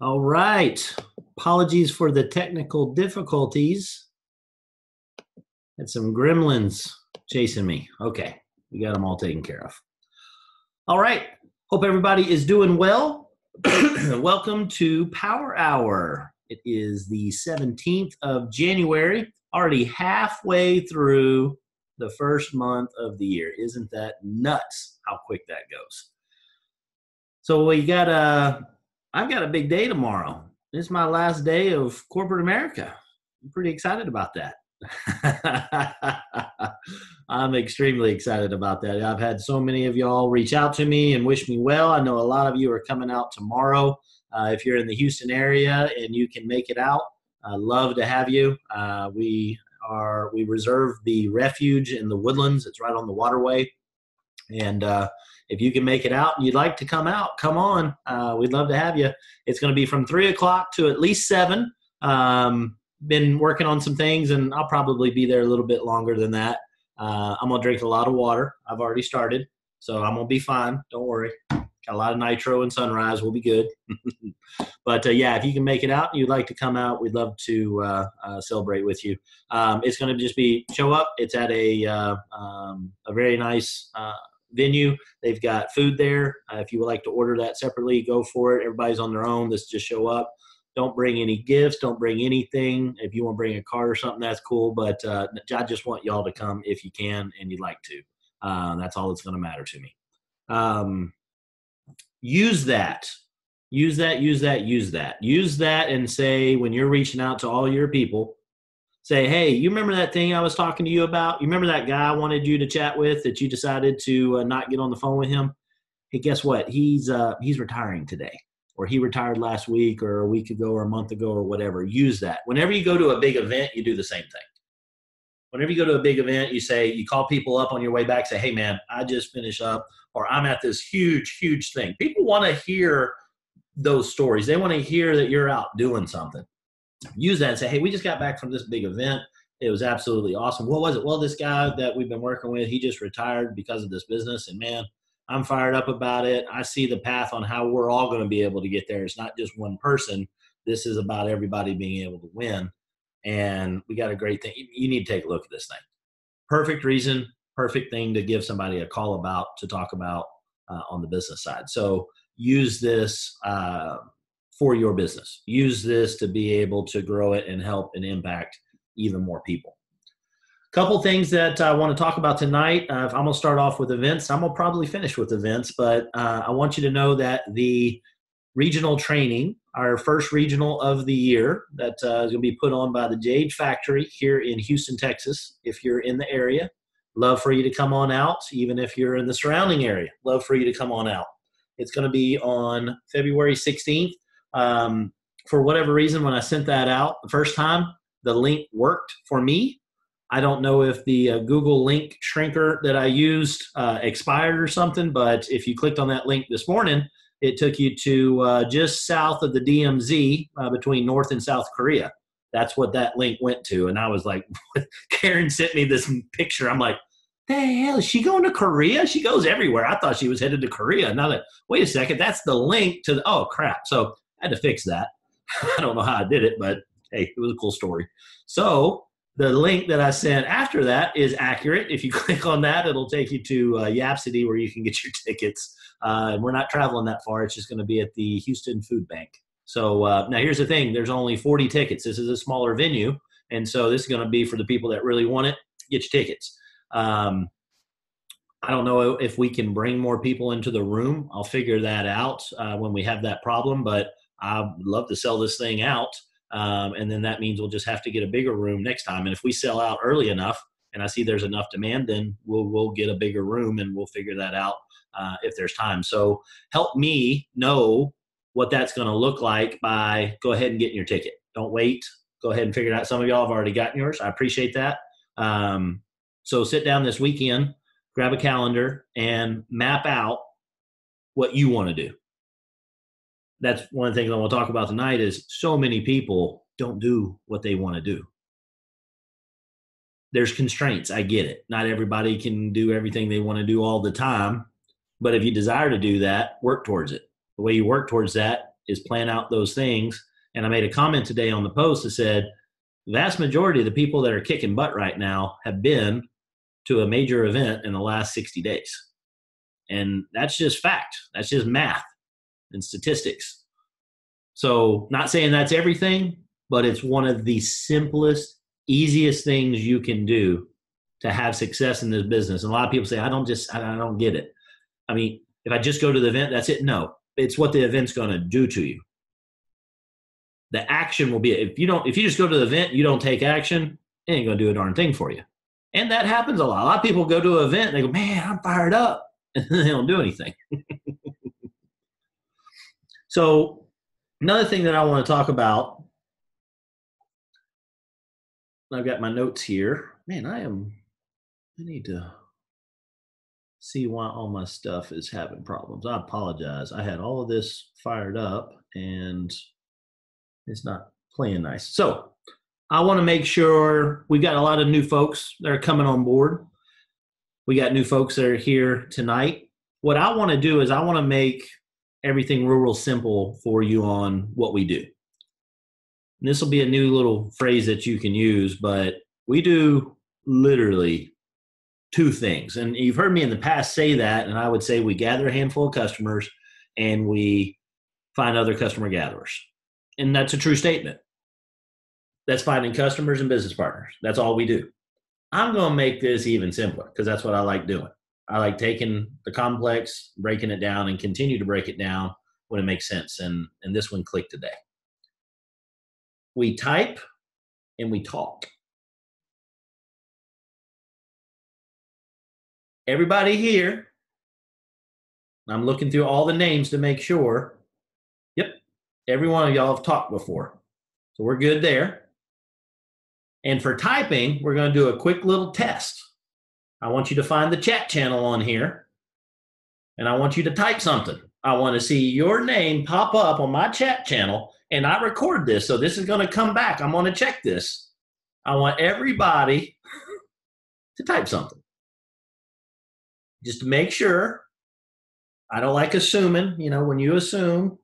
All right. Apologies for the technical difficulties. Had some gremlins chasing me. Okay. We got them all taken care of. All right. Hope everybody is doing well. Welcome to Power Hour. It is the 17th of January, already halfway through the first month of the year. Isn't that nuts how quick that goes? So I've got a big day tomorrow. This is my last day of corporate America. I'm pretty excited about that. I'm extremely excited about that. I've had so many of y'all reach out to me and wish me well. I know a lot of you are coming out tomorrow. If you're in the Houston area and you can make it out, I'd love to have you. We reserve the refuge in the Woodlands. It's right on the waterway, and if you can make it out and you'd like to come out, come on. We'd love to have you. It's going to be from 3 o'clock to at least 7. Been working on some things, and I'll probably be there a little bit longer than that. I'm going to drink a lot of water. I've already started, so I'm going to be fine. Don't worry. Got a lot of nitro and sunrise. We'll be good. But yeah, if you can make it out and you'd like to come out, we'd love to celebrate with you. It's going to just be show up. It's at a very nice venue. They've got food there. If you would like to order that separately, go for it. Everybody's on their own. Let's just show up. Don't bring any gifts. Don't bring anything. If you want to bring a card or something, that's cool. But I just want y'all to come if you can and you'd like to. That's all that's going to matter to me. Use that. Use that, use that, use that. Use that and say when you're reaching out to all your people, say, hey, you remember that thing I was talking to you about? You remember that guy I wanted you to chat with that you decided to not get on the phone with him? Hey, guess what? He's retiring today, or he retired last week or a week ago or a month ago or whatever. Use that. Whenever you go to a big event, you do the same thing. Whenever you go to a big event, you call people up on your way back, say, hey, man, I just finished up, or I'm at this huge, huge thing. People want to hear those stories. They want to hear that you're out doing something. Use that and say, hey, we just got back from this big event. It was absolutely awesome. What was it? Well, this guy that we've been working with, he just retired because of this business. And man, I'm fired up about it. I see the path on how we're all going to be able to get there. It's not just one person. This is about everybody being able to win. And we got a great thing. You need to take a look at this thing. Perfect reason, perfect thing to give somebody a call about, to talk about on the business side. So use this for your business. Use this to be able to grow it and help and impact even more people. Couple things that I want to talk about tonight. I'm going to start off with events. I'm going to probably finish with events, but I want you to know that the regional training, our first regional of the year, that is going to be put on by the Jade Factory here in Houston, Texas. If you're in the area, love for you to come on out. Even if you're in the surrounding area, love for you to come on out. It's going to be on February 16th. For whatever reason, when I sent that out the first time, the link worked for me. I don't know if the Google link shrinker that I used expired or something, but if you clicked on that link this morning, it took you to just south of the DMZ between North and South Korea. That's what that link went to. And I was like, Karen sent me this picture. I'm like, the hell, is she going to Korea? She goes everywhere. I thought she was headed to Korea. Now that, wait a second, that's the link to oh, crap. So I had to fix that. I don't know how I did it, but hey, it was a cool story. So the link that I sent after that is accurate. If you click on that, it'll take you to Yapsity where you can get your tickets. And we're not traveling that far. It's just going to be at the Houston Food Bank. So now here's the thing. There's only 40 tickets. This is a smaller venue. And so this is going to be for the people that really want it. Get your tickets. I don't know if we can bring more people into the room. I'll figure that out when we have that problem, but I'd love to sell this thing out. And then that means we'll just have to get a bigger room next time. And if we sell out early enough and I see there's enough demand, then we'll get a bigger room and we'll figure that out if there's time. So help me know what that's going to look like by go ahead and getting your ticket. Don't wait. Go ahead and figure it out. Some of y'all have already gotten yours. I appreciate that. So sit down this weekend, grab a calendar, and map out what you want to do. That's one of the things I want to talk about tonight is so many people don't do what they want to do. There's constraints. I get it. Not everybody can do everything they want to do all the time. But if you desire to do that, work towards it. The way you work towards that is plan out those things. And I made a comment today on the post that said, the vast majority of the people that are kicking butt right now have been to a major event in the last 60 days. And that's just fact. That's just math and statistics. So not saying that's everything, but it's one of the simplest, easiest things you can do to have success in this business. And a lot of people say, I don't get it. I mean, if I just go to the event, that's it. No, it's what the event's going to do to you. The action will be, if you just go to the event, you don't take action, it ain't going to do a darn thing for you. And that happens a lot. A lot of people go to an event and they go, man, I'm fired up. And they don't do anything. So another thing that I want to talk about, I've got my notes here. Man, I need to see why all my stuff is having problems. I apologize. I had all of this fired up and it's not playing nice. So I want to make sure we've got a lot of new folks that are coming on board. We got new folks that are here tonight. What I want to do is I want to make everything real simple for you on what we do. And this will be a new little phrase that you can use, but we do literally two things. And you've heard me in the past say that, and I would say we gather a handful of customers and we find other customer gatherers. And that's a true statement. That's finding customers and business partners. That's all we do. I'm going to make this even simpler because that's what I like doing. I like taking the complex, breaking it down, and continue to break it down when it makes sense. And this one clicked today. We type and we talk. Everybody here, I'm looking through all the names to make sure. Yep, every one of y'all have talked before. So we're good there. And for typing, we're going to do a quick little test. I want you to find the chat channel on here, and I want you to type something. I want to see your name pop up on my chat channel, and I record this, so this is going to come back. I'm going to check this. I want everybody to type something. Just to make sure. I don't like assuming. You know, when you assume,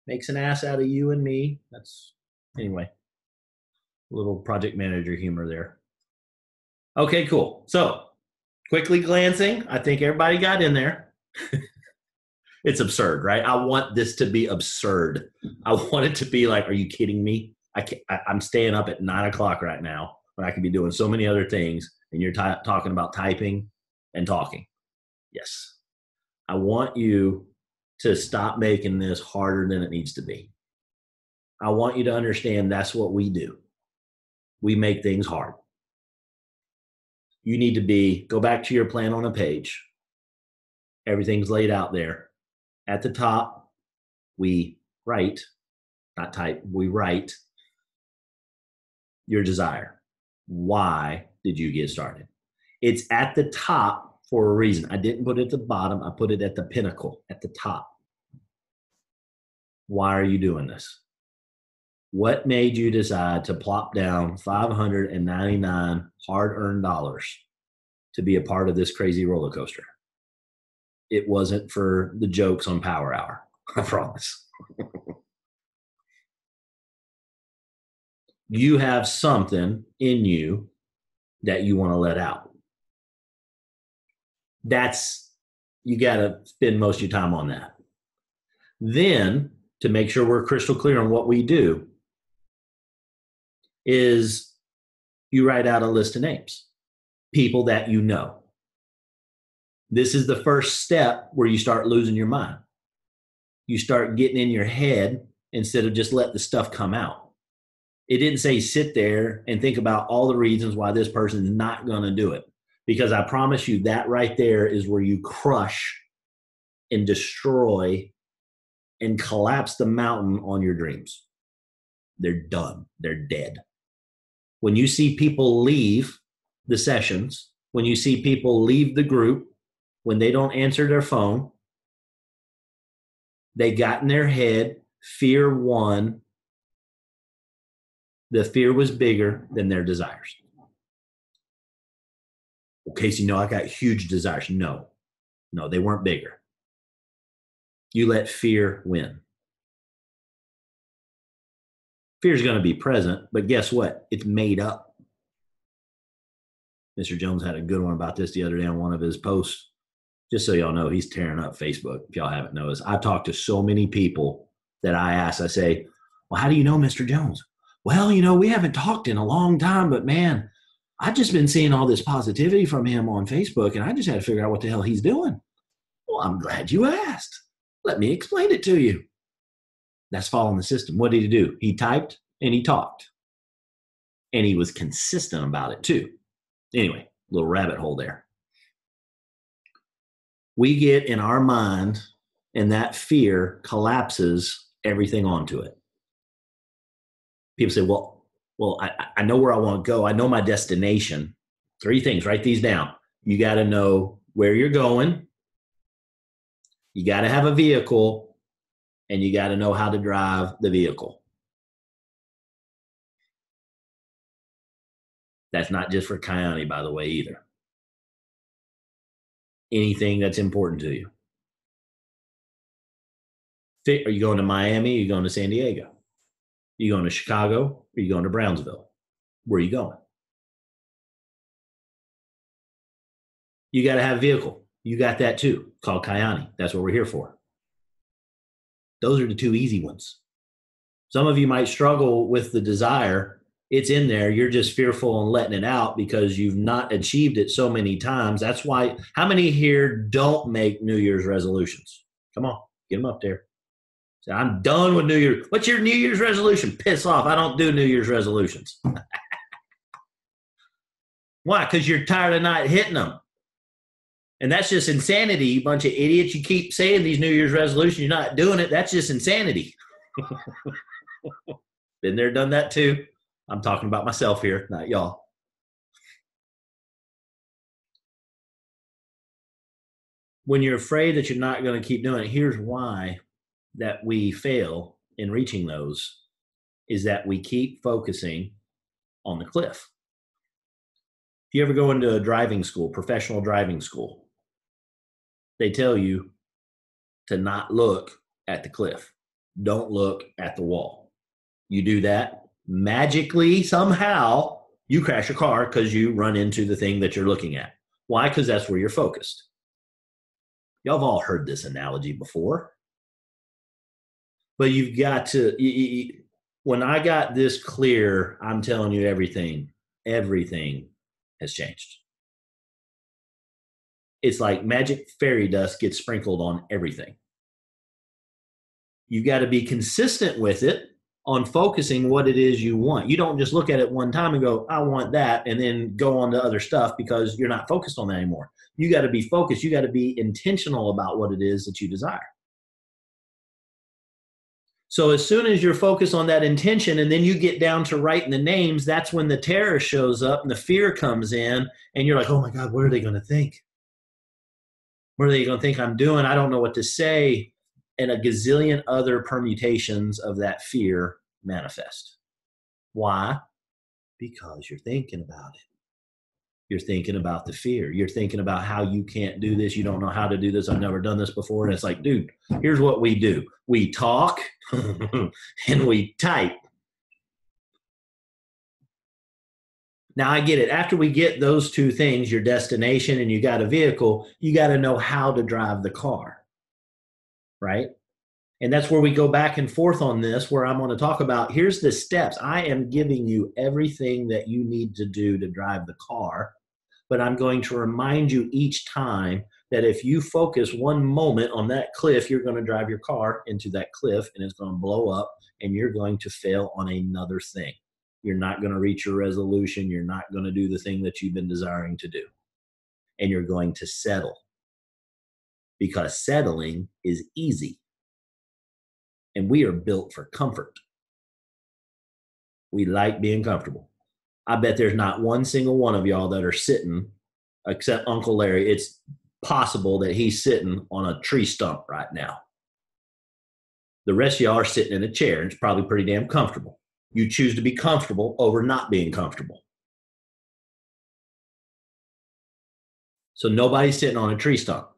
makes an ass out of you and me. Anyway, a little project manager humor there. Okay, cool. So, quickly glancing, I think everybody got in there. It's absurd, right? I want this to be absurd. I want it to be like, are you kidding me? I'm staying up at 9 o'clock right now when I could be doing so many other things, and you're talking about typing and talking. Yes. I want you to stop making this harder than it needs to be. I want you to understand that's what we do. We make things hard. You need to go back to your plan on a page. Everything's laid out there. At the top, we write, not type, we write your desire. Why did you get started? It's at the top for a reason. I didn't put it at the bottom. I put it at the pinnacle, at the top. Why are you doing this? What made you decide to plop down $599 hard-earned dollars to be a part of this crazy roller coaster? It wasn't for the jokes on Power Hour, I promise. You have something in you that you want to let out. You got to spend most of your time on that. Then, to make sure we're crystal clear on what we do, is you write out a list of names, people that you know. This is the first step where you start losing your mind. You start getting in your head instead of just let the stuff come out. It didn't say sit there and think about all the reasons why this person is not going to do it. Because I promise you that right there is where you crush and destroy and collapse the mountain on your dreams. They're done. They're dead. When you see people leave the sessions, when you see people leave the group, when they don't answer their phone, they got in their head, fear won. The fear was bigger than their desires. Well, Casey, no, I got huge desires. No, they weren't bigger. You let fear win. Fear is going to be present, but guess what? It's made up. Mr. Jones had a good one about this the other day on one of his posts. Just so y'all know, he's tearing up Facebook. If y'all haven't noticed, I've talked to so many people that I say, well, how do you know Mr. Jones? Well, we haven't talked in a long time, but man, I've just been seeing all this positivity from him on Facebook, and I just had to figure out what the hell he's doing. Well, I'm glad you asked. Let me explain it to you. That's following the system. What did he do? He typed and he talked. And he was consistent about it too. Anyway, little rabbit hole there. We get in our mind, and that fear collapses everything onto it. People say, well, I know where I want to go. I know my destination. 3 things, write these down. You got to know where you're going. You got to have a vehicle, and you got to know how to drive the vehicle. That's not just for Kiani, by the way, either. Anything that's important to you. Are you going to Miami? Are you going to San Diego? Are you going to Chicago? Or are you going to Brownsville? Where are you going? You got to have a vehicle. You got that too, called Kiani. That's what we're here for. Those are the 2 easy ones. Some of you might struggle with the desire. It's in there. You're just fearful and letting it out because you've not achieved it so many times. That's why, how many here don't make New Year's resolutions? Come on, get them up there. So I'm done with New Year's. What's your New Year's resolution? Piss off. I don't do New Year's resolutions. Why? Because you're tired of not hitting them. And that's just insanity, you bunch of idiots. You keep saying these New Year's resolutions, you're not doing it. That's just insanity. Been there, done that too. I'm talking about myself here, not y'all. When you're afraid that you're not going to keep doing it, here's why that we fail in reaching those is that we keep focusing on the cliff. If you ever go into a driving school, professional driving school, they tell you to not look at the cliff. Don't look at the wall. You do that, magically, somehow, you crash your car because you run into the thing that you're looking at. Why? Because that's where you're focused. Y'all have all heard this analogy before. But you've got to, when I got this clear, I'm telling you everything has changed. It's like magic fairy dust gets sprinkled on everything. You've got to be consistent with it on focusing what it is you want. You don't just look at it one time and go, I want that, and then go on to other stuff because you're not focused on that anymore. You got to be focused. You got to be intentional about what it is that you desire. So as soon as you're focused on that intention and then you get down to writing the names, that's when the terror shows up and the fear comes in and you're like, oh my God, what are they going to think? What are they going to think I'm doing? I don't know what to say. And a gazillion other permutations of that fear manifest. Why? Because you're thinking about it. You're thinking about the fear. You're thinking about how you can't do this. You don't know how to do this. I've never done this before. And it's like, dude, here's what we do. We talk and we type. Now, I get it. After we get those 2 things, your destination and you got a vehicle, you got to know how to drive the car, right? And that's where we go back and forth on this, where I'm going to talk about, here's the steps. I am giving you everything that you need to do to drive the car, but I'm going to remind you each time that if you focus one moment on that cliff, you're going to drive your car into that cliff and it's going to blow up and you're going to fail on another thing. You're not going to reach your resolution. You're not going to do the thing that you've been desiring to do. And you're going to settle because settling is easy. And we are built for comfort. We like being comfortable. I bet there's not one single one of y'all that are sitting, except Uncle Larry. It's possible that he's sitting on a tree stump right now. The rest of y'all are sitting in a chair. It's probably pretty damn comfortable. You choose to be comfortable over not being comfortable. So nobody's sitting on a tree stump.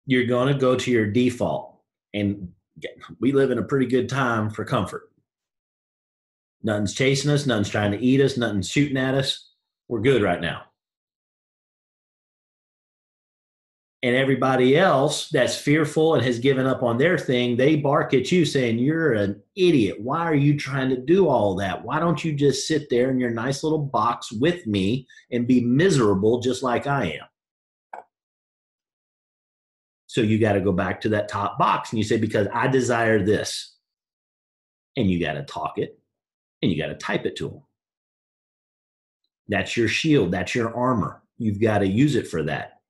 You're going to go to your default. And we live in a pretty good time for comfort. Nothing's chasing us. Nothing's trying to eat us. Nothing's shooting at us. We're good right now. And everybody else that's fearful and has given up on their thing, they bark at you saying, you're an idiot. Why are you trying to do all that? Why don't you just sit there in your nice little box with me and be miserable just like I am? So you got to go back to that top box and you say, because I desire this. And you got to talk it and you got to type it to them. That's your shield. That's your armor. You've got to use it for that.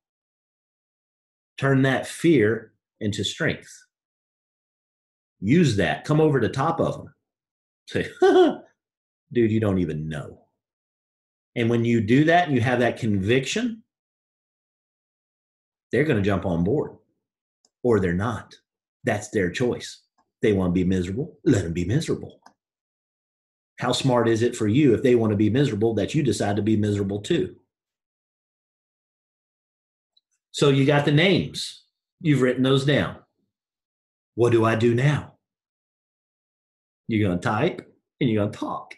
Turn that fear into strength. Use that. Come over the top of them. Say, dude, you don't even know. And when you do that and you have that conviction, they're going to jump on board or they're not. That's their choice. They want to be miserable. Let them be miserable. How smart is it for you if they want to be miserable that you decide to be miserable too? So you got the names. You've written those down. What do I do now? You're going to type and you're going to talk.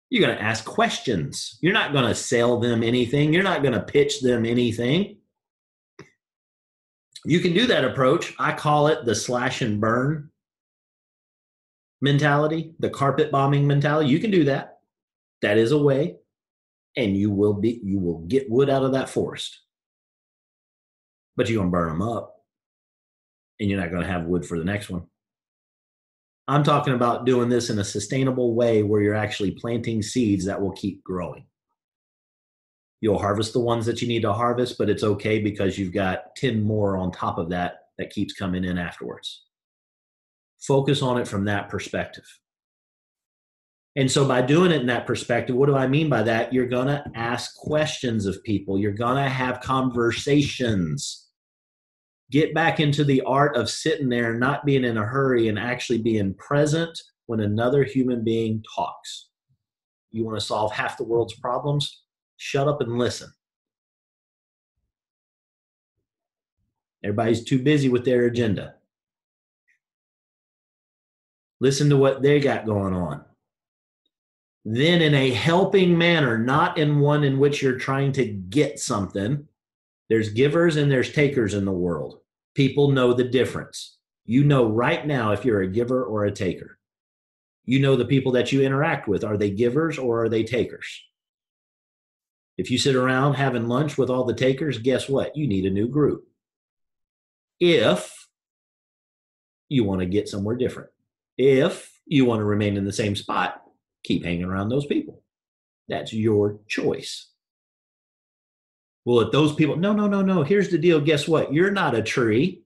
You're going to ask questions. You're not going to sell them anything. You're not going to pitch them anything. You can do that approach. I call it the slash and burn mentality, the carpet bombing mentality. You can do that. That is a way, and you will get wood out of that forest. But you're going to burn them up, and you're not going to have wood for the next one. I'm talking about doing this in a sustainable way where you're actually planting seeds that will keep growing. You'll harvest the ones that you need to harvest, but it's okay because you've got 10 more on top of that keeps coming in afterwards. Focus on it from that perspective. And so by doing it in that perspective, what do I mean by that? You're going to ask questions of people. You're going to have conversations. Get back into the art of sitting there, not being in a hurry, and actually being present when another human being talks. You want to solve half the world's problems? Shut up and listen. Everybody's too busy with their agenda. Listen to what they got going on. Then in a helping manner, not in one in which you're trying to get something. There's givers and there's takers in the world. People know the difference. You know right now if you're a giver or a taker. You know the people that you interact with. Are they givers or are they takers? If you sit around having lunch with all the takers, guess what? You need a new group. If you want to get somewhere different. If you want to remain in the same spot, keep hanging around those people. That's your choice. Well, if those people, no. Here's the deal. Guess what? You're not a tree.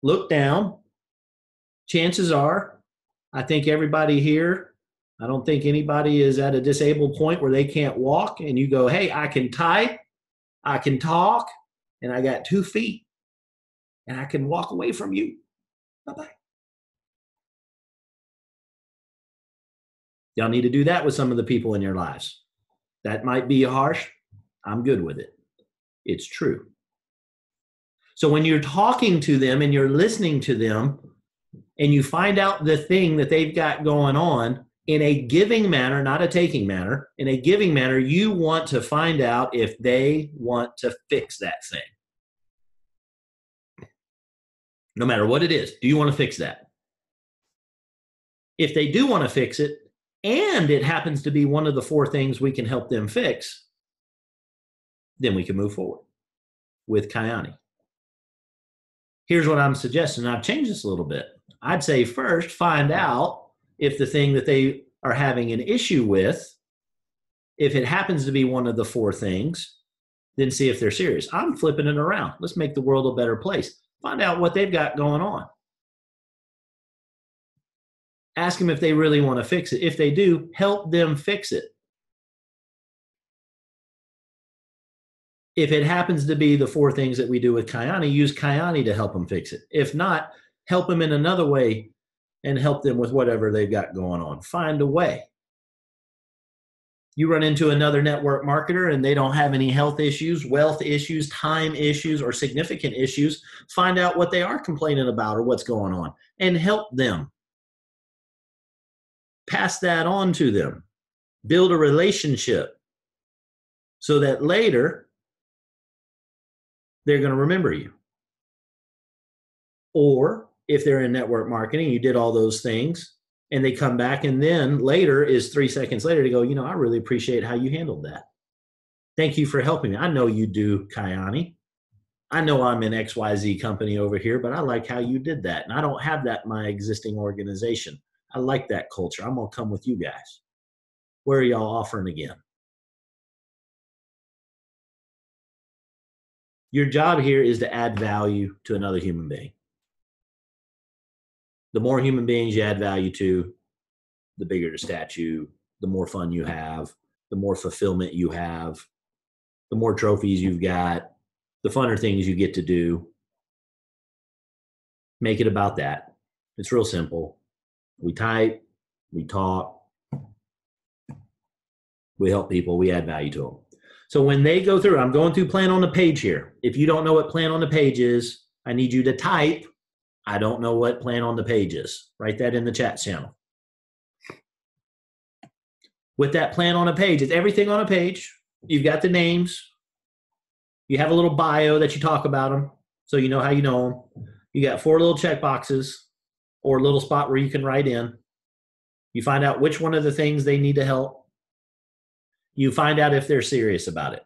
Look down. Chances are, I think everybody here, I don't think anybody is at a disabled point where they can't walk. And you go, hey, I can type, I can talk, and I got 2 feet. And I can walk away from you. Bye-bye. Y'all need to do that with some of the people in your lives. That might be harsh. I'm good with it. It's true. So when you're talking to them and you're listening to them and you find out the thing that they've got going on in a giving manner, not a taking manner, in a giving manner, you want to find out if they want to fix that thing. No matter what it is, do you want to fix that? If they do want to fix it, and it happens to be one of the 4 things we can help them fix, then we can move forward with Kyani. Here's what I'm suggesting. I've changed this a little bit. I'd say first, find out if the thing that they are having an issue with, if it happens to be one of the 4 things, then see if they're serious. I'm flipping it around. Let's make the world a better place. Find out what they've got going on. Ask them if they really want to fix it. If they do, help them fix it. If it happens to be the 4 things that we do with Kyani, use Kyani to help them fix it. If not, help them in another way and help them with whatever they've got going on. Find a way. You run into another network marketer and they don't have any health issues, wealth issues, time issues, or significant issues. Find out what they are complaining about or what's going on and help them. Pass that on to them. Build a relationship so that later they're going to remember you. Or if they're in network marketing, you did all those things and they come back, and then later is 3 seconds later to go, I really appreciate how you handled that. Thank you for helping me. I know you do, Kyani. I know I'm in XYZ company over here, but I like how you did that. And I don't have that in my existing organization. I like that culture. I'm going to come with you guys. Where are y'all offering again? Your job here is to add value to another human being. The more human beings you add value to, the bigger the statue, the more fun you have, the more fulfillment you have, the more trophies you've got, the funner things you get to do. Make it about that. It's real simple. We type, we talk, we help people, we add value to them. So when they go through, I'm going through plan on the page here. If you don't know what plan on the page is, I need you to type, I don't know what plan on the page is. Write that in the chat channel. With that plan on a page, it's everything on a page. You've got the names. You have a little bio that you talk about them so you know how you know them. You got 4 little check boxes or a little spot where you can write in. You find out which one of the things they need to help. You find out if they're serious about it.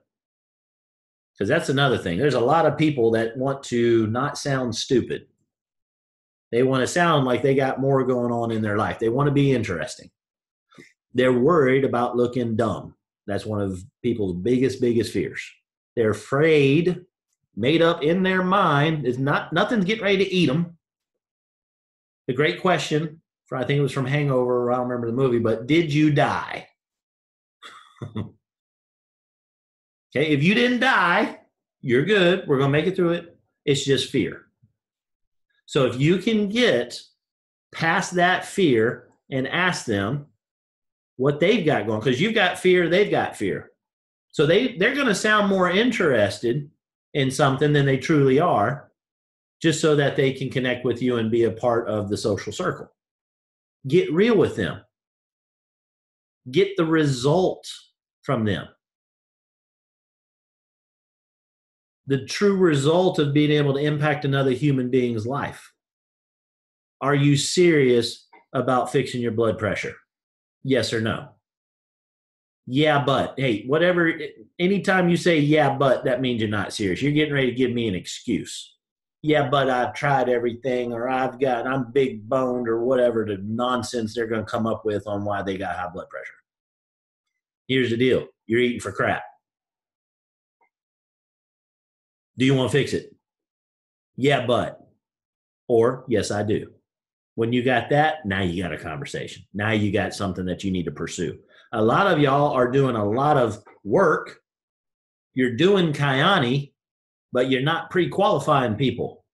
Because that's another thing. There's a lot of people that want to not sound stupid. They want to sound like they got more going on in their life. They want to be interesting. They're worried about looking dumb. That's one of people's biggest fears. They're afraid, made up in their mind, is nothing's getting ready to eat them. The great question, I think it was from Hangover, I don't remember the movie, but did you die? Okay, if you didn't die, you're good. We're going to make it through it. It's just fear. So if you can get past that fear and ask them what they've got going, because you've got fear, they've got fear. So they're going to sound more interested in something than they truly are, just so that they can connect with you and be a part of the social circle. Get real with them. Get the result from them. The true result of being able to impact another human being's life. Are you serious about fixing your blood pressure? Yes or no? Yeah, but. Hey, whatever, anytime you say yeah, but, that means you're not serious. You're getting ready to give me an excuse. Yeah, but I've tried everything, or I'm big boned, or whatever the nonsense they're going to come up with on why they got high blood pressure. Here's the deal. You're eating for crap. Do you want to fix it? Yeah, but. Or, yes, I do. When you got that, now you got a conversation. Now you got something that you need to pursue. A lot of y'all are doing a lot of work. You're doing Kyani, but you're not pre-qualifying people.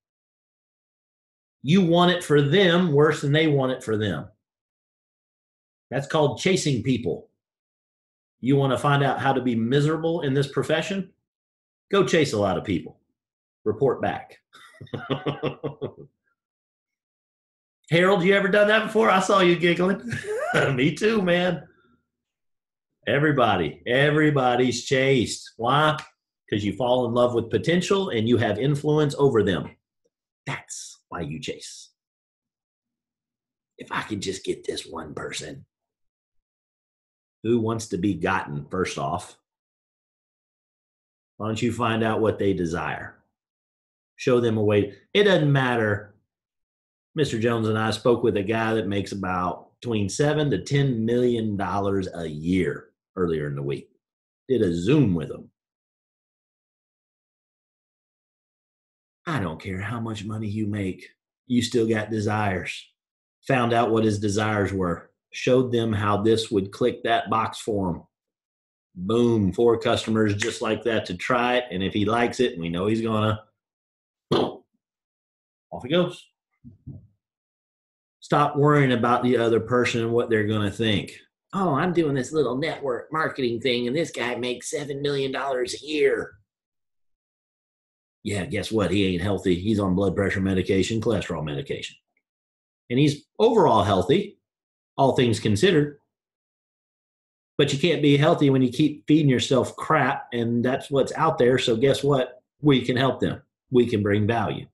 You want it for them worse than they want it for them. That's called chasing people. You want to find out how to be miserable in this profession? Go chase a lot of people. Report back. Harold, you ever done that before? I saw you giggling. Me too, man. Everybody's chased. Why? Because you fall in love with potential and you have influence over them. That's why you chase. If I could just get this one person who wants to be gotten, first off, why don't you find out what they desire? Show them a way. It doesn't matter. Mr. Jones and I spoke with a guy that makes about between $7 to $10 million a year earlier in the week. Did a Zoom with him. I don't care how much money you make. You still got desires. Found out what his desires were. Showed them how this would click that box for him. Boom, 4 customers just like that to try it. And if he likes it, and we know he's gonna, off he goes. Stop worrying about the other person and what they're gonna think. Oh, I'm doing this little network marketing thing, and this guy makes $7 million a year. Yeah, guess what? He ain't healthy. He's on blood pressure medication, cholesterol medication. And he's overall healthy, all things considered. But you can't be healthy when you keep feeding yourself crap, and that's what's out there. So guess what? We can help them. We can bring value.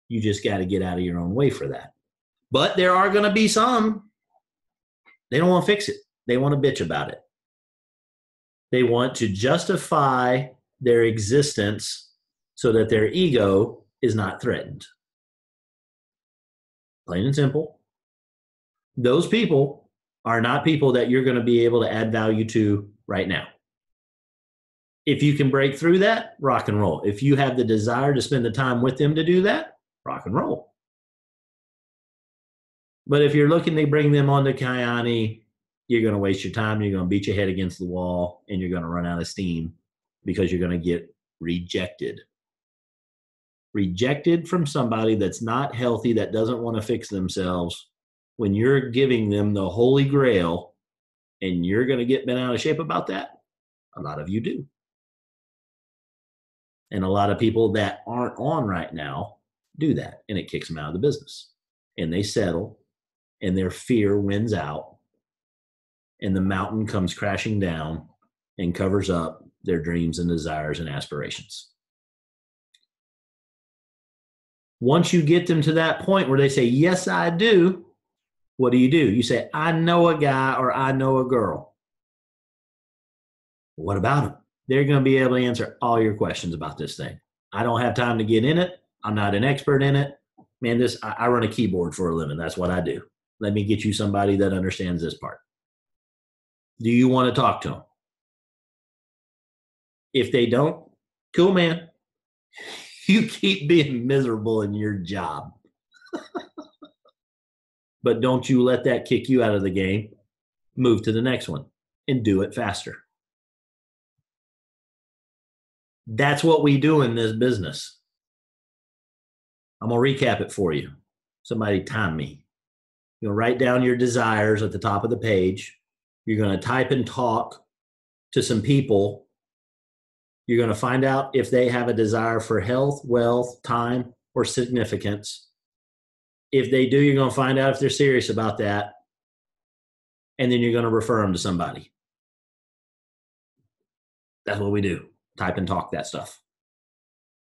You just got to get out of your own way for that. But there are going to be some, they don't want to fix it. They want to bitch about it. They want to justify their existence so that their ego is not threatened. Plain and simple. Those people are not people that you're going to be able to add value to right now. If you can break through that, rock and roll. If you have the desire to spend the time with them to do that, rock and roll. But if you're looking to bring them onto Kyani, you're going to waste your time. You're going to beat your head against the wall, and you're going to run out of steam because you're going to get rejected. Rejected from somebody that's not healthy, that doesn't want to fix themselves. When you're giving them the holy grail and you're going to get bent out of shape about that, a lot of you do. And a lot of people that aren't on right now do that, and it kicks them out of the business. And they settle, and their fear wins out, and the mountain comes crashing down and covers up their dreams and desires and aspirations. Once you get them to that point where they say, yes, I do, what do? You say, I know a guy or I know a girl. What about them? They're going to be able to answer all your questions about this thing. I don't have time to get in it. I'm not an expert in it. Man, I run a keyboard for a living. That's what I do. Let me get you somebody that understands this part. Do you want to talk to them? If they don't, cool, man. You keep being miserable in your job. But don't you let that kick you out of the game. Move to the next one and do it faster. That's what we do in this business. I'm going to recap it for you. Somebody time me. You're going to write down your desires at the top of the page. You're going to type and talk to some people. You're going to find out if they have a desire for health, wealth, time, or significance. If they do, you're going to find out if they're serious about that. And then you're going to refer them to somebody. That's what we do. Type and talk that stuff.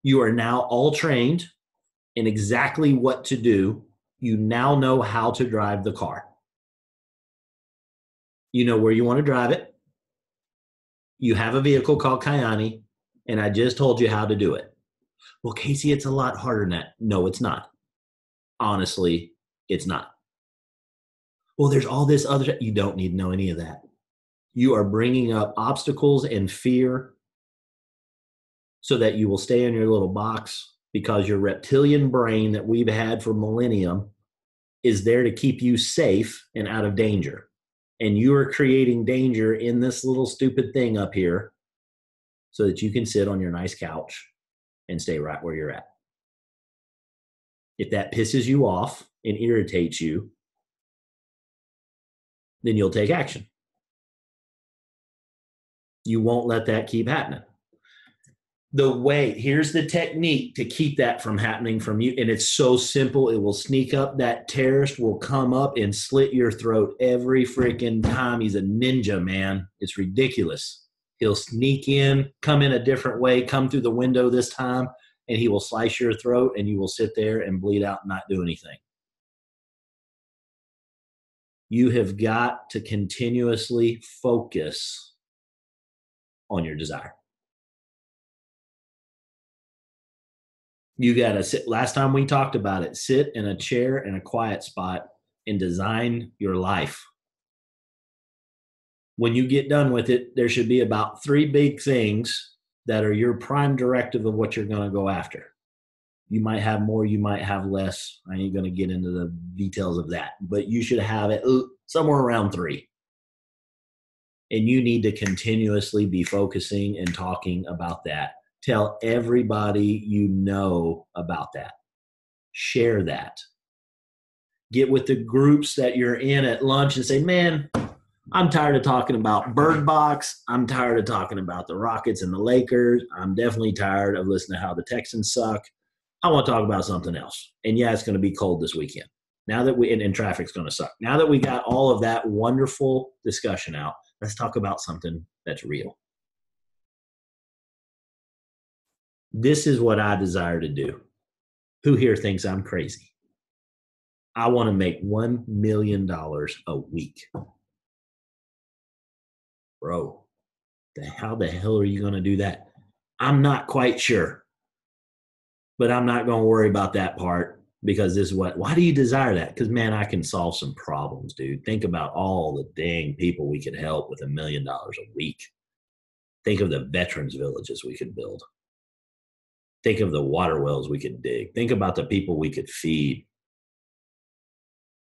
You are now all trained in exactly what to do. You now know how to drive the car. You know where you want to drive it. You have a vehicle called Kyani, and I just told you how to do it. Well, Casey, it's a lot harder than that. No, it's not. Honestly, it's not. Well, there's all this other. You don't need to know any of that. You are bringing up obstacles and fear so that you will stay in your little box, because your reptilian brain that we've had for millennium is there to keep you safe and out of danger. And you are creating danger in this little stupid thing up here so that you can sit on your nice couch and stay right where you're at. If that pisses you off and irritates you, then you'll take action. You won't let that keep happening. Here's the technique to keep that from happening from you. And it's so simple. It will sneak up. That terrorist will come up and slit your throat every freaking time. He's a ninja, man. It's ridiculous. He'll sneak in, come in a different way, come through the window this time, and he will slice your throat, and you will sit there and bleed out and not do anything. You have got to continuously focus on your desire. You got to sit. Last time we talked about it, sit in a chair in a quiet spot and design your life. When you get done with it, there should be about 3 big things that are your prime directive of what you're going to go after. You might have more, you might have less. I ain't going to get into the details of that, but you should have it somewhere around 3. And you need to continuously be focusing and talking about that. Tell everybody you know about that. Share that. Get with the groups that you're in at lunch and say, man, I'm tired of talking about Bird Box. I'm tired of talking about the Rockets and the Lakers. I'm definitely tired of listening to how the Texans suck. I want to talk about something else. And yeah, it's going to be cold this weekend. Now that and traffic's going to suck. Now that we got all of that wonderful discussion out, let's talk about something that's real. This is what I desire to do. Who here thinks I'm crazy? I want to make $1 million a week. Bro, how the hell are you going to do that? I'm not quite sure. But I'm not going to worry about that part because this is why do you desire that? Because, man, I can solve some problems, dude. Think about all the dang people we could help with $1 million a week. Think of the veterans villages we could build. Think of the water wells we could dig. Think about the people we could feed.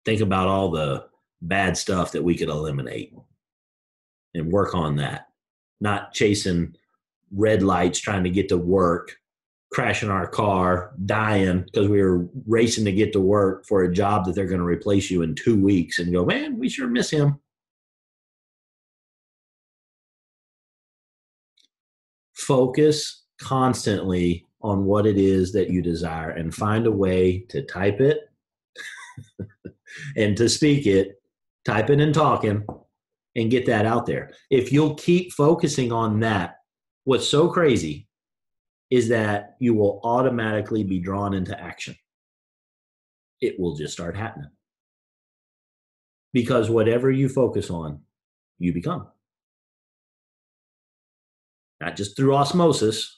Think about all the bad stuff that we could eliminate and work on that. Not chasing red lights, trying to get to work, crashing our car, dying because we were racing to get to work for a job that they're going to replace you in 2 weeks and go, man, we sure miss him. Focus constantly on what it is that you desire and find a way to type it and to speak it, type it and talking, and get that out there. If you'll keep focusing on that, what's so crazy is that you will automatically be drawn into action. It will just start happening. Because whatever you focus on, you become. Not just through osmosis.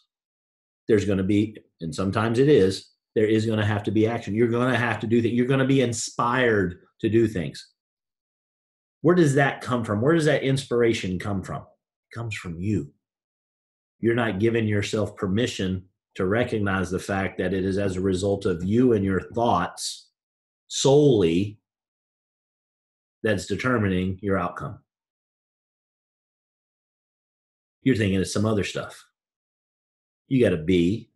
There's going to be, and sometimes it is, there is going to have to be action. You're going to have to do that. You're going to be inspired to do things. Where does that come from? Where does that inspiration come from? It comes from you. You're not giving yourself permission to recognize the fact that it is as a result of you and your thoughts solely that's determining your outcome. You're thinking it's some other stuff. You got to be,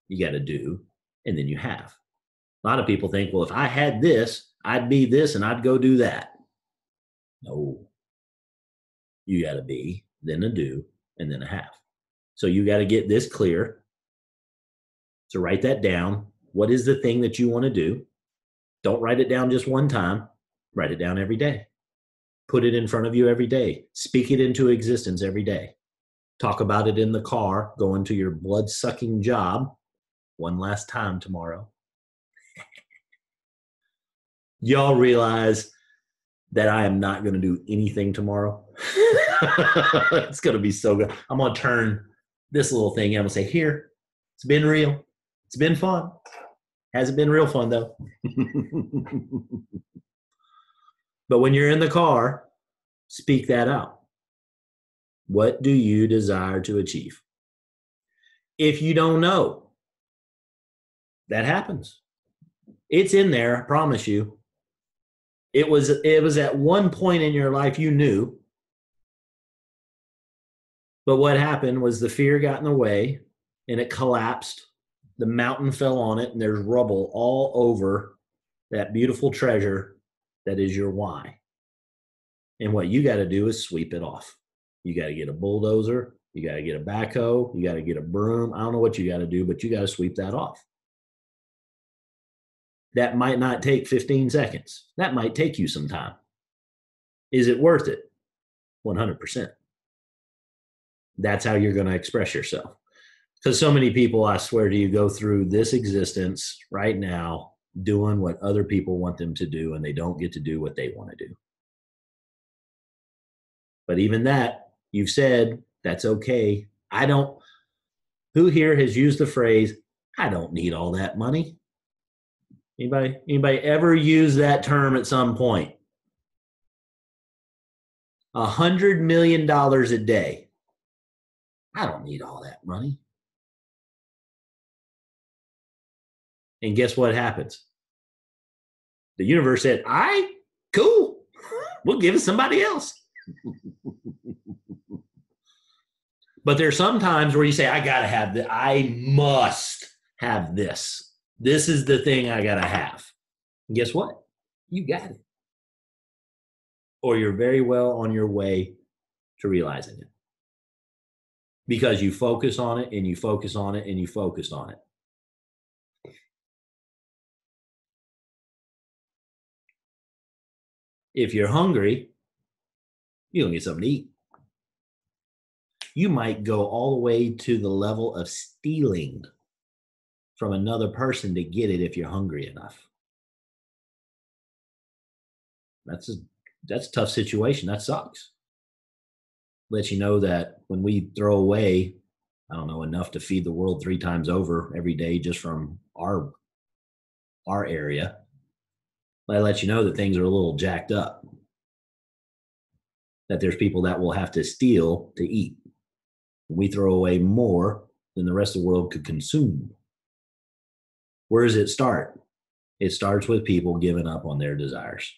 you got to do, and then you have. A lot of people think, well, if I had this, I'd be this and I'd go do that. No. You got to be, then a do, and then a have. So you got to get this clear. So write that down. What is the thing that you want to do? Don't write it down just one time. Write it down every day. Put it in front of you every day. Speak it into existence every day. Talk about it in the car, going to your blood-sucking job one last time tomorrow. Y'all realize that I am not going to do anything tomorrow? It's going to be so good. I'm going to turn this little thing in. I'm going to say, here, it's been real. It's been fun. Hasn't been real fun, though. But when you're in the car, speak that out. What do you desire to achieve? If you don't know, that happens. It's in there, I promise you. It was at one point in your life you knew. But what happened was the fear got in the way and it collapsed. The mountain fell on it and there's rubble all over that beautiful treasure that is your why. And what you got to do is sweep it off. You got to get a bulldozer. You got to get a backhoe. You got to get a broom. I don't know what you got to do, but you got to sweep that off. That might not take 15 seconds. That might take you some time. Is it worth it? 100%. That's how you're going to express yourself. Because so many people, I swear to you, go through this existence right now doing what other people want them to do, and they don't get to do what they want to do. But even that, you've said, that's okay. Who here has used the phrase, I don't need all that money? Anybody ever use that term at some point? $100 million a day. I don't need all that money. And guess what happens? The universe said, all right, cool. We'll give it to somebody else. But there's some times where you say, I got to have this. I must have this. This is the thing I got to have. And guess what? You got it. Or you're very well on your way to realizing it. Because you focus on it and you focus on it and you focused on it. If you're hungry, you're going to get something to eat. You might go all the way to the level of stealing from another person to get it if you're hungry enough. That's a tough situation. That sucks. Let you know that when we throw away, I don't know, enough to feed the world 3 times over every day just from our area, I let you know that things are a little jacked up. That there's people that will have to steal to eat. We throw away more than the rest of the world could consume. Where does it start? It starts with people giving up on their desires.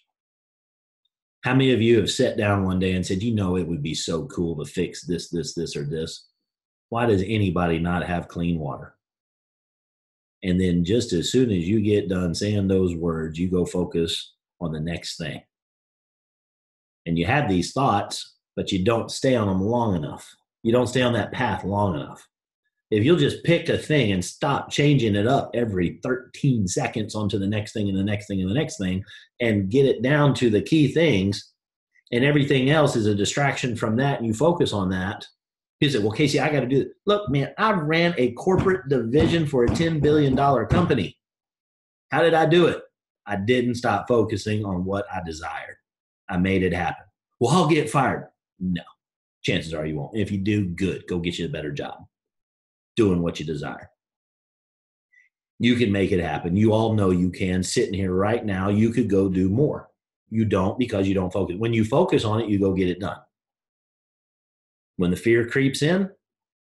How many of you have sat down one day and said, you know, it would be so cool to fix this, or this? Why does anybody not have clean water? And then just as soon as you get done saying those words, you go focus on the next thing. And you have these thoughts, but you don't stay on them long enough. You don't stay on that path long enough. If you'll just pick a thing and stop changing it up every 13 seconds onto the next thing and the next thing and the next thing, and get it down to the key things, and everything else is a distraction from that, and you focus on that, you say, well, Casey, I got to do it. Look, man, I ran a corporate division for a $10 billion company. How did I do it? I didn't stop focusing on what I desired. I made it happen. Well, I'll get fired. No, chances are you won't. If you do, good. Go get you a better job doing what you desire. You can make it happen. You all know you can. Sitting here right now, you could go do more. You don't, because you don't focus. When you focus on it, you go get it done. When the fear creeps in,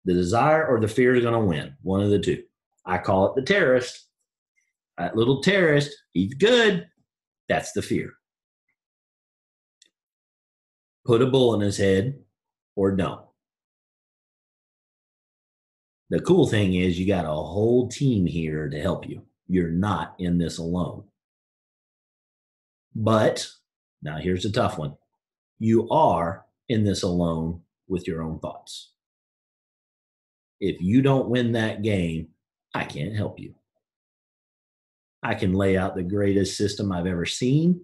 the desire or the fear is going to win. One of the two. I call it the terrorist. That little terrorist, he's good. That's the fear. Put a bull in his head or don't. The cool thing is you got a whole team here to help you. You're not in this alone. But now here's the tough one. You are in this alone with your own thoughts. If you don't win that game, I can't help you. I can lay out the greatest system I've ever seen.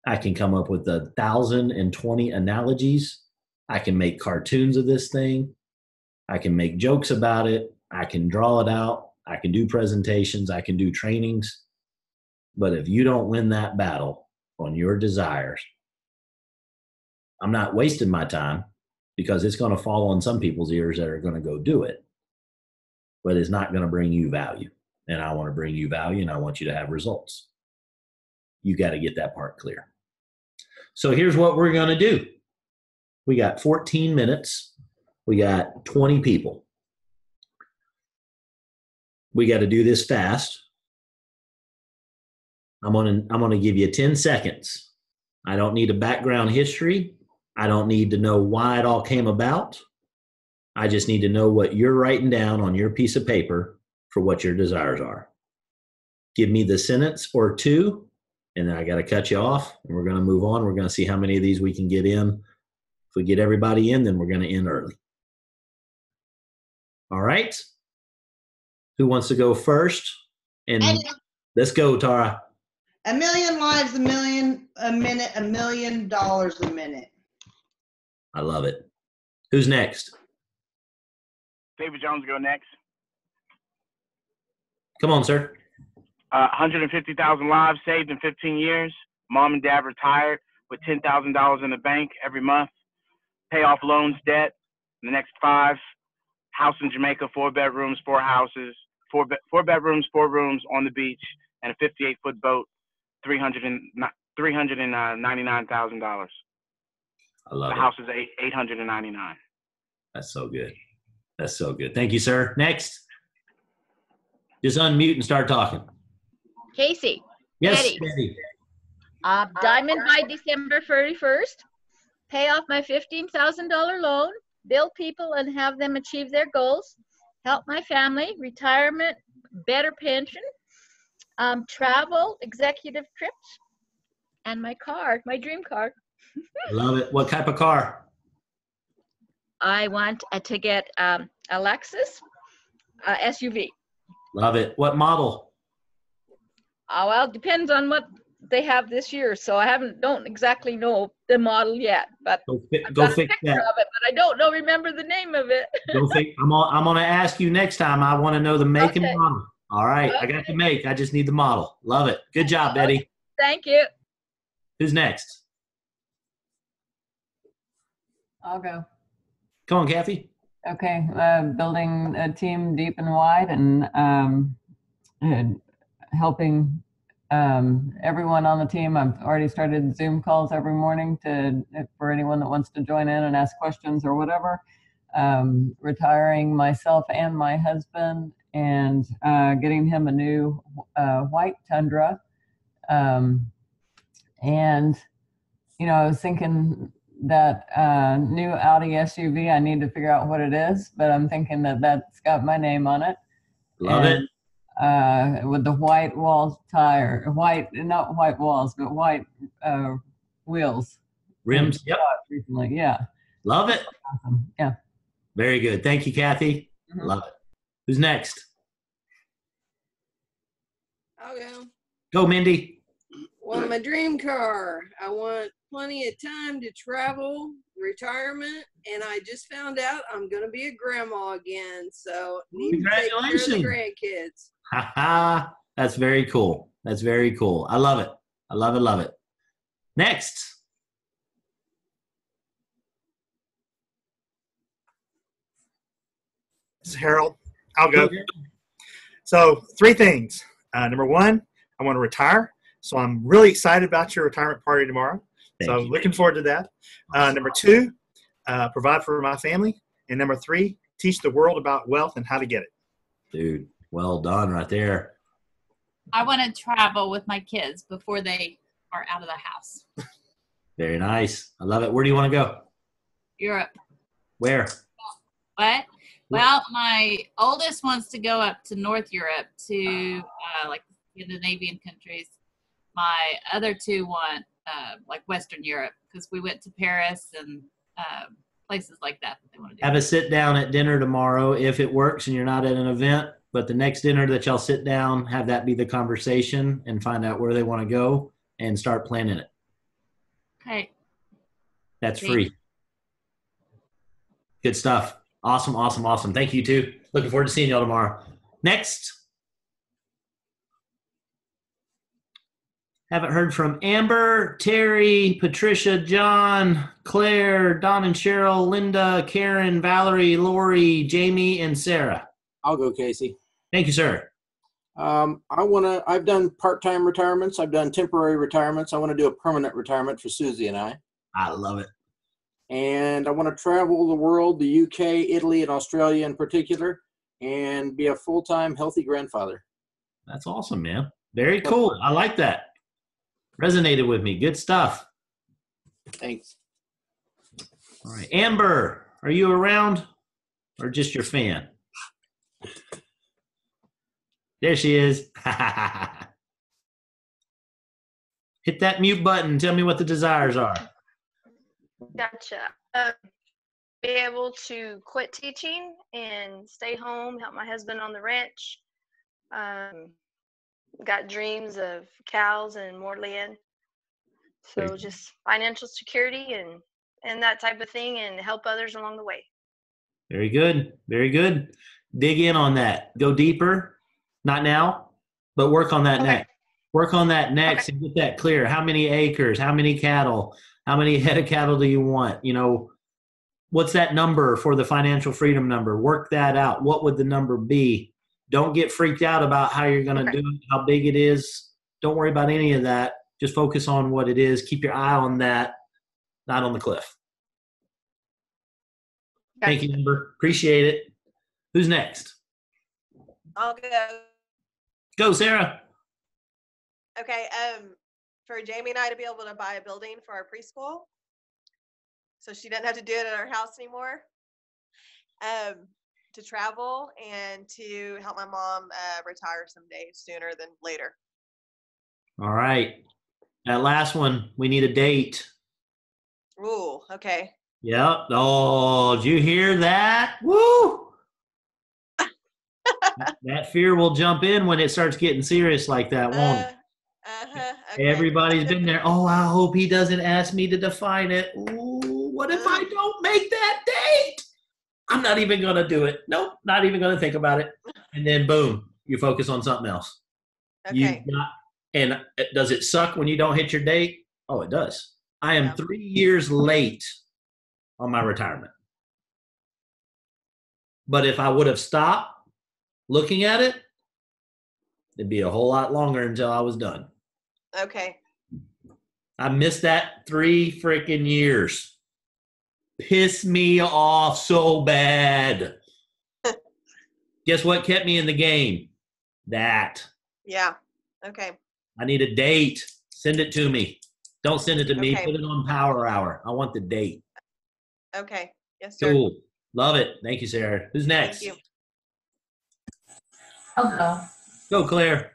I can come up with 1,020 analogies. I can make cartoons of this thing. I can make jokes about it. I can draw it out. I can do presentations. I can do trainings. But if you don't win that battle on your desires, I'm not wasting my time, because it's going to fall on some people's ears that are going to go do it. But it's not going to bring you value. And I want to bring you value, and I want you to have results. You got to get that part clear. So here's what we're going to do. We got 14 minutes. We got 20 people. We got to do this fast. I'm going to give you 10 seconds. I don't need a background history. I don't need to know why it all came about. I just need to know what you're writing down on your piece of paper for what your desires are. Give me the sentence or two, and then I got to cut you off, and we're going to move on. We're going to see how many of these we can get in. If we get everybody in, then we're going to end early. All right? Who wants to go first? And let's go, Tara. 1 million lives, a minute, $1 million a minute. I love it. Who's next? David Jones go next. Come on, sir. 150,000 lives saved in 15 years. Mom and dad retired with $10,000 in the bank every month. Pay off loans, debt in the next 5. House in Jamaica, 4 bedrooms, 4 houses, 4 bedrooms, 4 rooms on the beach, and a 58-foot boat. $399,000. I love it. The house is $899. That's so good. That's so good. Thank you, sir. Next. Just unmute and start talking. Casey. Yes, Eddie. Diamond by December 31st. Pay off my $15,000 loan. Build people and have them achieve their goals. Help my family. Retirement. Better pension. Travel. Executive trips. And my car. My dream car. Love it. What type of car? I want to get a Lexus SUV. Love it. What model? Oh, well, depends on what they have this year. So I don't exactly know the model yet, but I've Go got a fix picture that. of it, but I don't remember the name of it. I'm gonna ask you next time. I want to know the make and Okay. model. All right, I got the make. I just need the model. Love it. Good job, Betty. Okay. Thank you. Who's next? I'll go. Come on, Kathy. Okay, building a team deep and wide and helping everyone on the team. I've already started Zoom calls every morning for anyone that wants to join in and ask questions or whatever. Retiring myself and my husband and getting him a new white Tundra. And, you know, I was thinking that new Audi SUV, I need to figure out what it is, but I'm thinking that that's got my name on it. Love it. With the white walls tire, not white walls, but white wheels. Rims. Yep. Recently, yeah. Love it. Awesome. Yeah. Very good. Thank you, Kathy. Mhm. Love it. Who's next? I'll go. Go, Mindy. Well, my dream car. I want plenty of time to travel, retirement, and I just found out I'm going to be a grandma again. So need to take care of the grandkids. Ha ha. That's very cool. That's very cool. I love it. I love it. Love it. Next. This is Harold. I'll go. So 3 things. Number 1, I want to retire. So I'm really excited about your retirement party tomorrow. So I'm looking forward to that. Number 2, provide for my family. And number 3, teach the world about wealth and how to get it. Dude, well done right there. I want to travel with my kids before they are out of the house. Very nice. I love it. Where do you want to go? Europe. Where? What? Well, my oldest wants to go up to North Europe to like Scandinavian countries. My other 2 want like Western Europe because we went to Paris and places like that they want to do. Have a sit down at dinner tomorrow if it works and you're not at an event. But the next dinner that y'all sit down, have that be the conversation and find out where they want to go and start planning it. Okay. That's free. Good stuff. Awesome, awesome, awesome. Thank you, too. Looking forward to seeing y'all tomorrow. Next. Haven't heard from Amber, Terry, Patricia, John, Claire, Don and Cheryl, Linda, Karen, Valerie, Lori, Jamie, and Sarah. I'll go, Casey. Thank you, sir. I've done part-time retirements. I've done temporary retirements. I want to do a permanent retirement for Susie and I. I love it. And I want to travel the world, the UK, Italy, and Australia in particular, and be a full-time healthy grandfather. That's awesome, man. Very cool. I like that. Resonated with me. Good stuff. Thanks. All right. Amber, are you around or just your fan? There she is. Hit that mute button. Tell me what the desires are. Gotcha. Be able to quit teaching and stay home, help my husband on the ranch. Got dreams of cows and more land. So just financial security and that type of thing and help others along the way. Very good. Very good. Dig in on that. Go deeper. Not now, but work on that next. Work on that next and get that clear. How many acres? How many cattle? How many head of cattle do you want? You know, what's that number for the financial freedom number? Work that out. What would the number be? Don't get freaked out about how you're going to do it, how big it is. Don't worry about any of that. Just focus on what it is. Keep your eye on that, not on the cliff. Thank you, Amber. Appreciate it. Who's next? I'll go. Go, Sarah. Okay. For Jamie and I to be able to buy a building for our preschool, so she doesn't have to do it at our house anymore. To travel and to help my mom retire someday sooner than later. All right. That last one, we need a date. Ooh, okay. Yep. Oh, did you hear that? Woo! That fear will jump in when it starts getting serious like that, won't it? Okay. Everybody's been there. Oh, I hope he doesn't ask me to define it. Ooh, what if I don't make that date? I'm not even going to do it. Nope, not even going to think about it. And then boom, you focus on something else. Okay. And does it suck when you don't hit your date? Oh, it does. I am 3 years late on my retirement. But if I would have stopped looking at it, it'd be a whole lot longer until I was done. Okay. I missed that 3 freaking years. Pissed me off so bad. Guess what kept me in the game? That. Yeah. Okay. I need a date. Send it to me. Don't send it to me. Okay. Put it on Power Hour. I want the date. Okay. Yes, sir. Cool. Love it. Thank you, Sarah. Who's next? Thank you. I'll go. Go, Claire.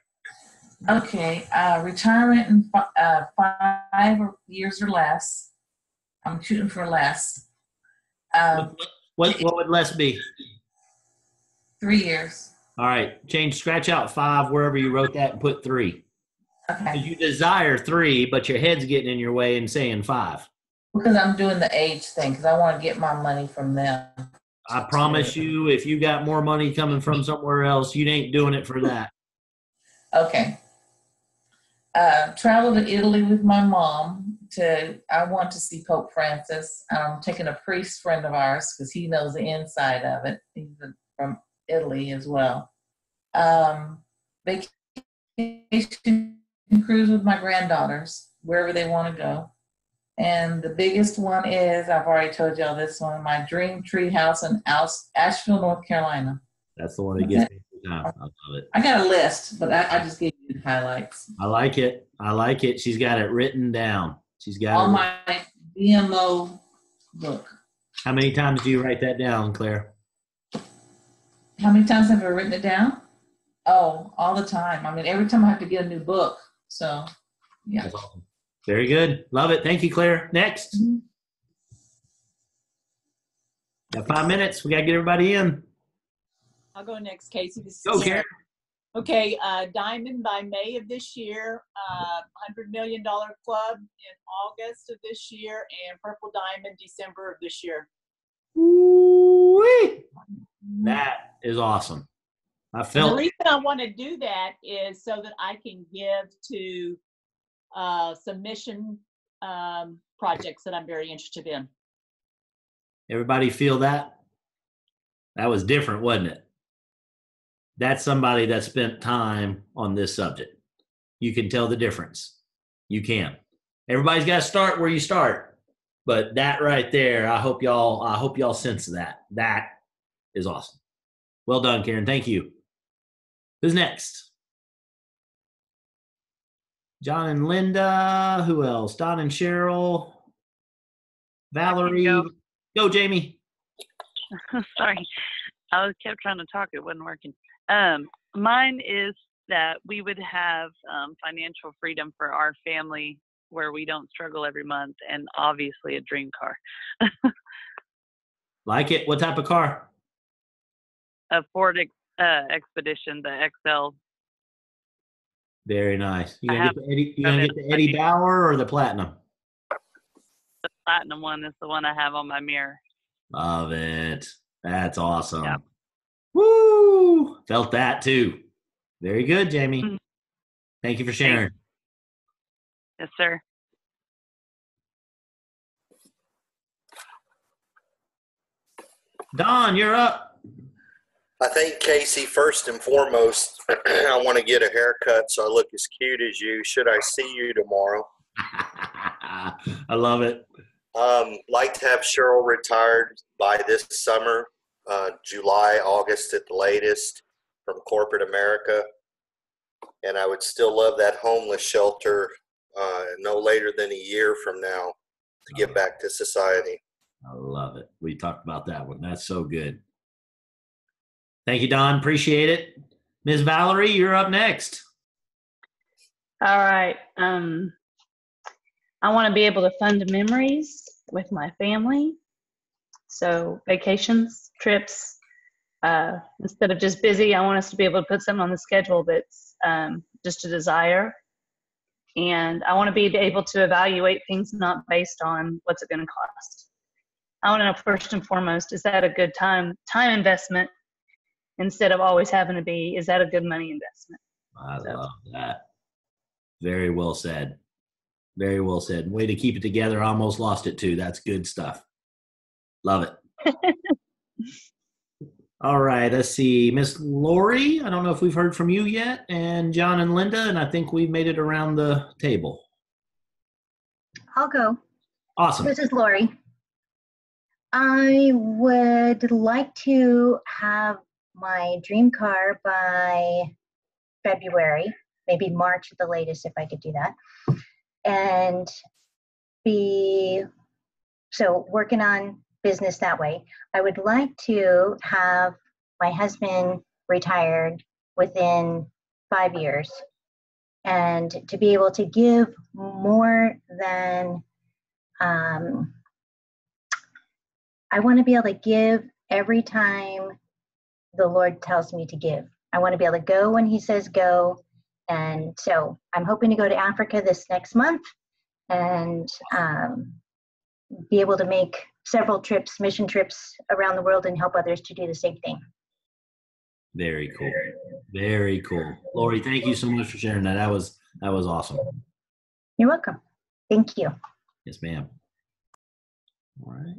Okay. Retirement in 5 years or less. I'm shooting for less. What would less be? 3 years. All right. Scratch out 5 wherever you wrote that and put 3. Okay. You desire 3, but your head's getting in your way and saying 5. Because I'm doing the age thing, because I want to get my money from them. I promise you, if you got more money coming from somewhere else, you ain't doing it for that. Okay. Travel to Italy with my mom. I want to see Pope Francis. I'm taking a priest friend of ours because he knows the inside of it. He's from Italy as well. Vacation cruise with my granddaughters, wherever they want to go. And the biggest one is, I've already told y'all this one, my dream tree house in Asheville, North Carolina. That's the one that gets me every time. I love it. I got a list, but I just gave you the highlights. I like it. I like it. She's got it written down. She's got on it. My BMO book. How many times do you write that down, Claire? How many times have I written it down? Oh, all the time. I mean, every time I have to get a new book. So, yeah. That's awesome. Very good. Love it. Thank you, Claire. Next. Mm-hmm. Got 5 minutes. We got to get everybody in. I'll go next, Casey. This is Go, Karen. Okay, Diamond by May of this year, $100 million Club in August of this year, and Purple Diamond December of this year. Ooh-wee. That is awesome. The reason I want to do that is so that I can give to submission projects that I'm very interested in. Everybody feel that? That was different, wasn't it? That's somebody that spent time on this subject. You can tell the difference. You can. Everybody's got to start where you start. But that right there, I hope y'all sense that. That is awesome. Well done, Karen. Thank you. Who's next? John and Linda. Who else? Don and Cheryl. Valerie. Go, Jamie. Sorry. I kept trying to talk. It wasn't working. Mine is that we would have financial freedom for our family where we don't struggle every month, and obviously a dream car. Like it? What type of car? A Ford Expedition, the XL. Very nice. You gonna get the Eddie Bauer or the Platinum? The Platinum one is the one I have on my mirror. Love it. That's awesome. Yep. Woo! Felt that too. Very good, Jamie. Mm-hmm. Thank you for sharing. Yes, sir. Don, you're up. I think, Casey, first and foremost, I want to get a haircut so I look as cute as you. Should I see you tomorrow? I love it. Like to have Cheryl retired by this summer, July, August at the latest, from corporate America. And I would still love that homeless shelter no later than a year from now to give back to society. I love it. We talked about that one. That's so good. Thank you, Don. Appreciate it. Ms. Valerie, you're up next. All right. I want to be able to fund memories with my family. So vacations, trips, instead of just busy, I want us to be able to put something on the schedule that's just a desire. And I want to be able to evaluate things not based on what's it going to cost. I want to know first and foremost, is that a good time investment instead of always having to be, is that a good money investment? I love that. Very well said. Very well said. Way to keep it together. I almost lost it too. That's good stuff. Love it. All right. Let's see. Miss Lori, I don't know if we've heard from you yet, and John and Linda, and I think we've made it around the table. I'll go. Awesome. This is Lori. I would like to have my dream car by February, maybe March at the latest if I could do that. And so working on business that way. I would like to have my husband retired within 5 years and to be able to give more than, I want to be able to give every time the Lord tells me to give. I want to be able to go when he says go. And so I'm hoping to go to Africa this next month and be able to make several trips, mission trips around the world and help others to do the same thing. Very cool. Very cool. Lori, thank you so much for sharing that. That was awesome. You're welcome. Thank you. Yes, ma'am. All right.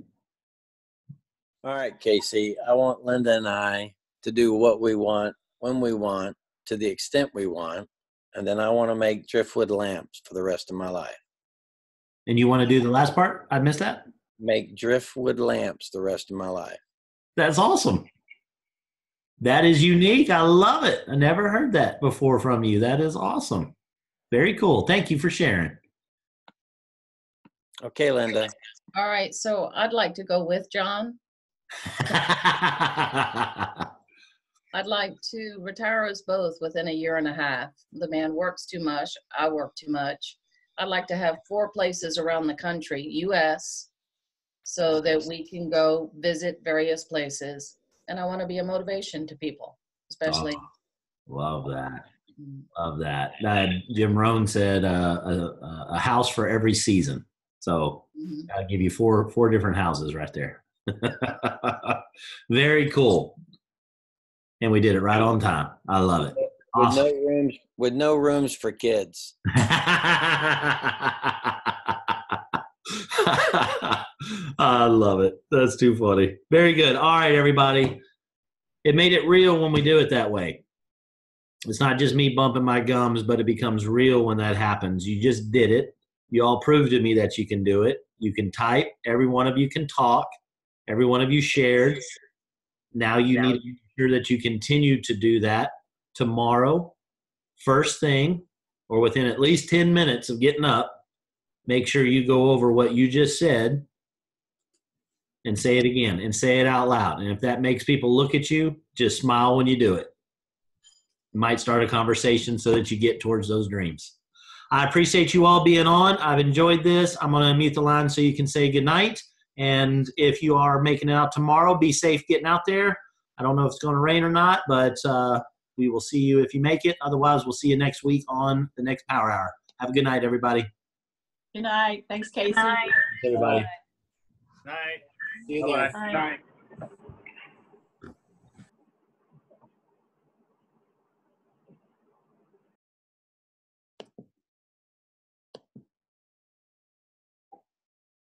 All right, Casey. I want Linda and I to do what we want, when we want, to the extent we want, and then I want to make driftwood lamps for the rest of my life. And you want to do the last part? I missed that. Make driftwood lamps the rest of my life. That's awesome. That is unique. I love it. I never heard that before from you. That is awesome. Very cool. Thank you for sharing. Okay, Linda. All right. So I'd like to go with John. I'd like to retire us both within a year and a half. The man works too much. I work too much. I'd like to have 4 places around the country, U.S., so that we can go visit various places. And I want to be a motivation to people, especially. Oh, love that. Love that. Jim Rohn said a house for every season. So I'll give you four different houses right there. Very cool. And we did it right on time. I love it. Awesome. With no rooms for kids. I love it. That's too funny. Very good. All right, everybody. It made it real when we do it that way. It's not just me bumping my gums, but it becomes real when that happens. You just did it. You all proved to me that you can do it. You can type. Every one of you can talk. Every one of you shared. Now you need to make sure that you continue to do that tomorrow. First thing, or within at least 10 minutes of getting up, make sure you go over what you just said and say it again and say it out loud. And if that makes people look at you, just smile when you do it. It might start a conversation so that you get towards those dreams. I appreciate you all being on. I've enjoyed this. I'm going to unmute the line so you can say goodnight. And if you are making it out tomorrow, be safe getting out there. I don't know if it's going to rain or not, but we will see you if you make it. Otherwise, we'll see you next week on the next Power Hour. Have a good night, everybody. Good night. Thanks, Casey. Everybody. Night. See you again. Night.